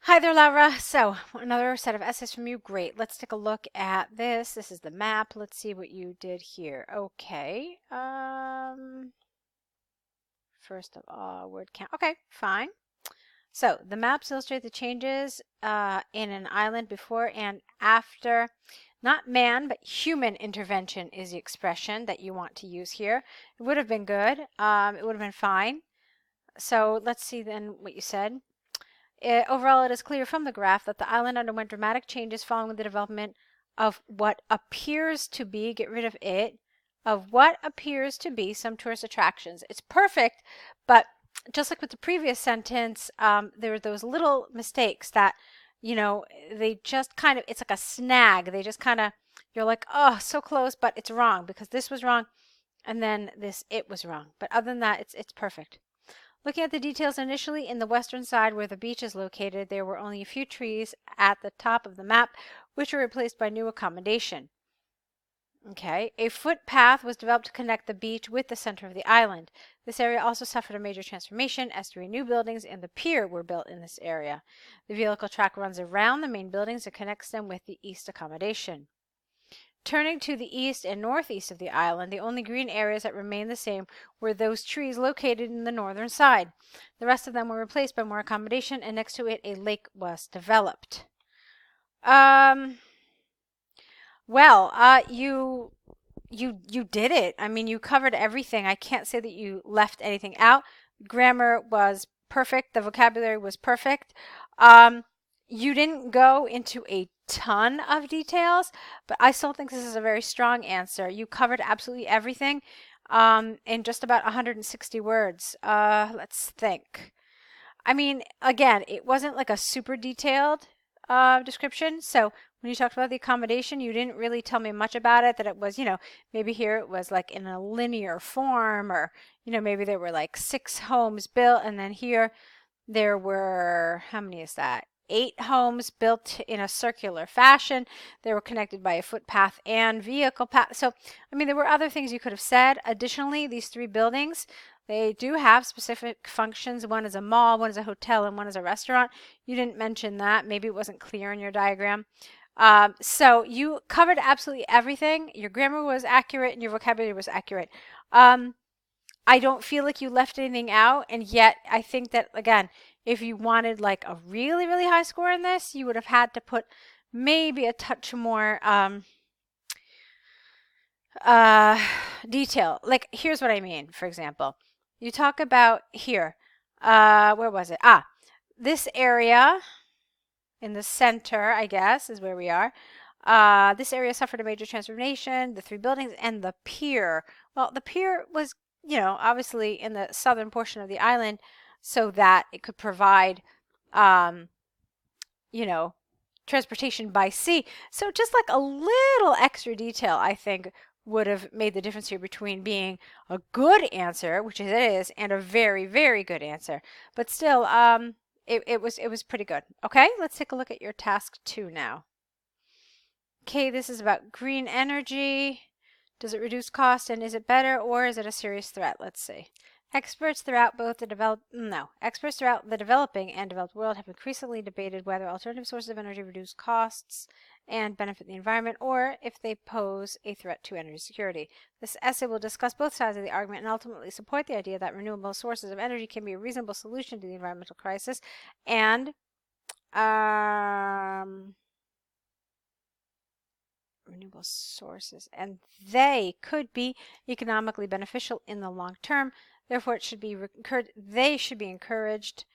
Hi there, Laura. So, another set of essays from you. Great. Let's take a look at this. This is the map. Let's see what you did here. Okay. First of all, word count. Okay, fine. So, the maps illustrate the changes in an island before and after. Not man, but human intervention is the expression that you want to use here. It would have been good. It would have been fine. So, let's see then what you said. Overall, it is clear from the graph that the island underwent dramatic changes following the development of what appears to be, get rid of it, of what appears to be some tourist attractions. It's perfect, but just like with the previous sentence, there were those little mistakes that, they just kind of, it's like a snag. They just kind of, you're like, oh, so close, but it's wrong because this was wrong, and then it was wrong. But other than that, it's perfect. Looking at the details initially, in the western side where the beach is located, there were only a few trees at the top of the map, which were replaced by new accommodation. Okay, a footpath was developed to connect the beach with the center of the island. This area also suffered a major transformation as 3 new buildings and the pier were built in this area. The vehicle track runs around the main buildings and connects them with the east accommodation. Turning to the east and northeast of the island, the only green areas that remained the same were those trees located in the northern side. The rest of them were replaced by more accommodation, and next to it, a lake was developed. You did it. I mean, you covered everything. I can't say that you left anything out. Grammar was perfect. The vocabulary was perfect. You didn't go into a ton of details, but I still think this is a very strong answer. You covered absolutely everything in just about 160 words. Let's think. I mean, again, it wasn't like a super detailed description. So when you talked about the accommodation, you didn't really tell me much about it, that it was, maybe here it was like in a linear form, or, maybe there were like 6 homes built, and then here there were, how many is that? 8 homes built in a circular fashion. They were connected by a footpath and vehicle path. So, I mean, there were other things you could have said. Additionally, these 3 buildings, they do have specific functions. One is a mall, one is a hotel, and one is a restaurant. You didn't mention that. Maybe it wasn't clear in your diagram. So you covered absolutely everything. Your grammar was accurate and your vocabulary was accurate. I don't feel like you left anything out, and yet I think that, again, if you wanted like a really, really high score in this, you would have had to put maybe a touch more detail. Like, here's what I mean, for example. You talk about here, where was it? This area in the center, I guess, is where we are. This area suffered a major transformation, the 3 buildings, and the pier. Well, the pier was, obviously in the southern portion of the island so that it could provide, transportation by sea. So just like a little extra detail, I think, would have made the difference here between being a good answer, which it is, and a very, very good answer. But still, it was pretty good. Okay, let's take a look at your task 2 now. Okay, this is about green energy. Does it reduce cost, and is it better, or is it a serious threat? Let's see. Experts throughout the developing and developed world have increasingly debated whether alternative sources of energy reduce costs and benefit the environment, or if they pose a threat to energy security. This essay will discuss both sides of the argument and ultimately support the idea that renewable sources of energy can be a reasonable solution to the environmental crisis, and renewable sources, and they could be economically beneficial in the long term. Therefore, they should be encouraged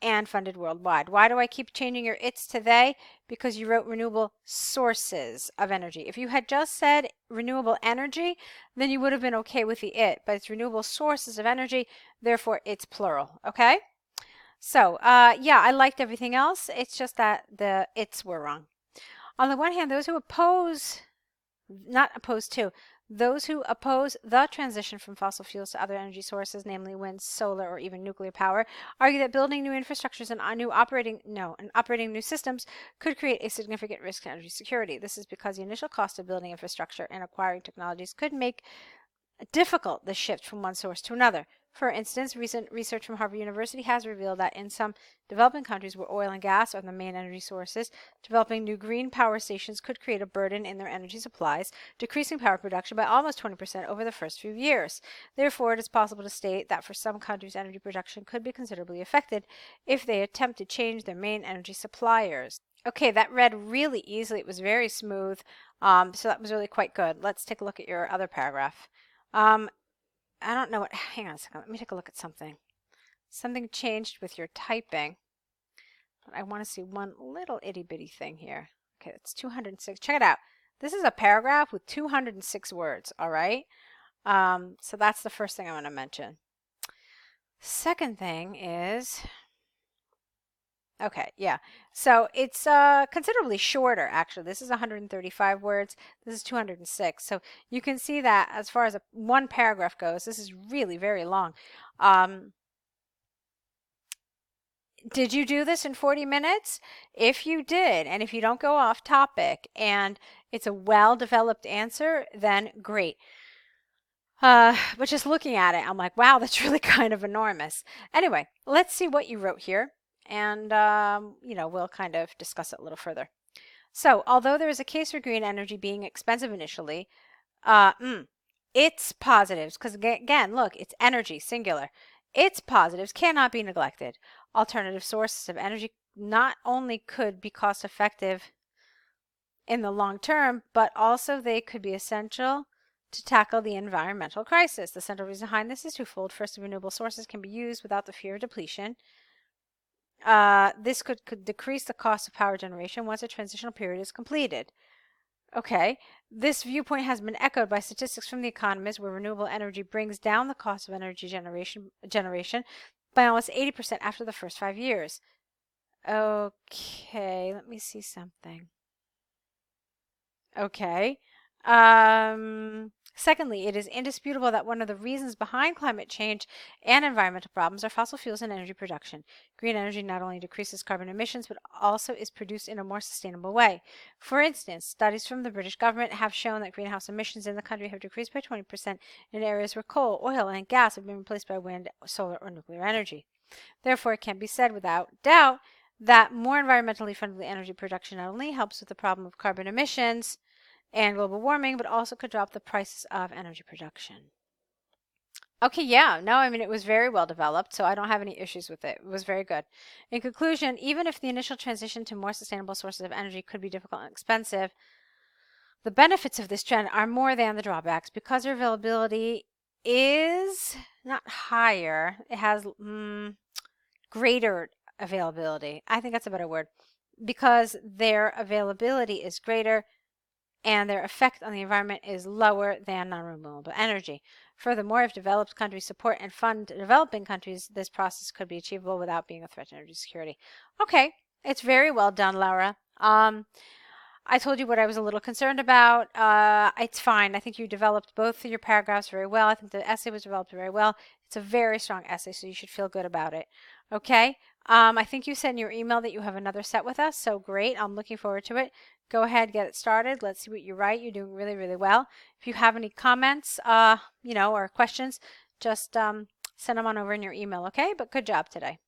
and funded worldwide. Why do I keep changing your it's to they? Because you wrote renewable sources of energy. If you had just said renewable energy, then you would have been okay with the it, but it's renewable sources of energy, therefore it's plural, okay? So, yeah, I liked everything else. It's just that the it's were wrong. On the one hand, those who oppose the transition from fossil fuels to other energy sources, namely wind, solar, or even nuclear power, argue that building new infrastructures and operating new systems could create a significant risk to energy security. This is because the initial cost of building infrastructure and acquiring technologies could make difficult the shift from one source to another. For instance, recent research from Harvard University has revealed that in some developing countries where oil and gas are the main energy sources, developing new green power stations could create a burden in their energy supplies, decreasing power production by almost 20% over the first few years. Therefore, it is possible to state that for some countries, energy production could be considerably affected if they attempt to change their main energy suppliers. Okay, that read really easily. It was very smooth, so that was really quite good. Let's take a look at your other paragraph. I don't know what, hang on a second, let me take a look at something. Something changed with your typing, but I want to see one little itty bitty thing here. Okay, that's 206. Check it out. This is a paragraph with 206 words, all right? So that's the first thing I want to mention. Second thing is, okay, yeah. So it's considerably shorter, actually. This is 135 words. This is 206. So you can see that as far as one paragraph goes, this is really very long. Did you do this in 40 minutes? If you did, and if you don't go off topic and it's a well-developed answer, then great. But just looking at it, I'm like, wow, that's really kind of enormous. Anyway, let's see what you wrote here. And, we'll kind of discuss it a little further. So, although there is a case for green energy being expensive initially, its positives, because again, look, it's energy, singular. Its positives cannot be neglected. Alternative sources of energy not only could be cost effective in the long term, but also they could be essential to tackle the environmental crisis. The central reason behind this is twofold. First, renewable sources can be used without the fear of depletion. This could decrease the cost of power generation once a transitional period is completed. Okay, this viewpoint has been echoed by statistics from The Economist, where renewable energy brings down the cost of energy generation by almost 80% after the first 5 years. Okay, let me see something. Okay. Secondly, it is indisputable that one of the reasons behind climate change and environmental problems are fossil fuels and energy production. Green energy not only decreases carbon emissions, but also is produced in a more sustainable way. For instance, studies from the British government have shown that greenhouse emissions in the country have decreased by 20% in areas where coal, oil, and gas have been replaced by wind, solar, or nuclear energy. Therefore, it can be said without doubt that more environmentally friendly energy production not only helps with the problem of carbon emissions and global warming, but also could drop the prices of energy production. Okay, yeah, no, I mean, it was very well developed, so I don't have any issues with it. It was very good. In conclusion, even if the initial transition to more sustainable sources of energy could be difficult and expensive, the benefits of this trend are more than the drawbacks because their availability is not higher. It has greater availability. I think that's a better word. Because their availability is greater, and their effect on the environment is lower than non-renewable energy. Furthermore, if developed countries support and fund developing countries, this process could be achievable without being a threat to energy security. Okay, it's very well done, Laura. I told you what I was a little concerned about. It's fine. I think you developed both of your paragraphs very well. I think the essay was developed very well. It's a very strong essay, so you should feel good about it. Okay. I think you said in your email that you have another set with us, so great. I'm looking forward to it. Go ahead, get it started. Let's see what you write. You're doing really, really well. If you have any comments, or questions, just send them on over in your email, okay? But good job today.